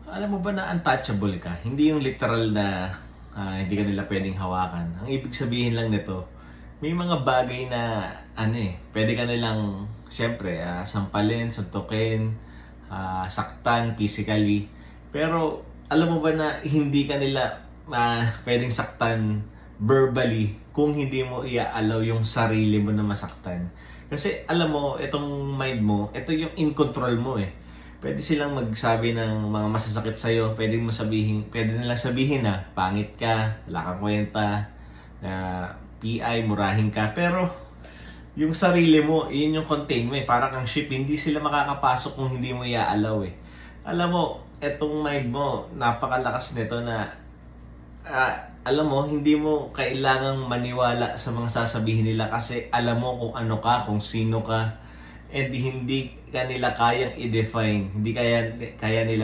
Alam mo ba na untouchable ka? Hindi yung literal na hindi ka nila pwedeng hawakan. Ang ibig sabihin lang nito, may mga bagay na pwede ka nilang syempre sampalin, suntukin, saktan physically. Pero alam mo ba na hindi ka nila pwedeng saktan verbally kung hindi mo i-allow yung sarili mo na masaktan. Kasi alam mo, itong mind mo, ito yung in control mo eh. Pwede silang magsabi ng mga masasakit sa'yo. Pwede nilang sabihin na pangit ka, wala kang kwenta, na PI, murahin ka. Pero yung sarili mo, yun yung contain mo eh. Parang kang ship, hindi sila makakapasok kung hindi mo i-allow eh. Alam mo, etong mind mo, napakalakas nito na alam mo, hindi mo kailangang maniwala sa mga sasabihin nila kasi alam mo kung ano ka, kung sino ka, and hindi ka nila kayang i-define, hindi kaya nila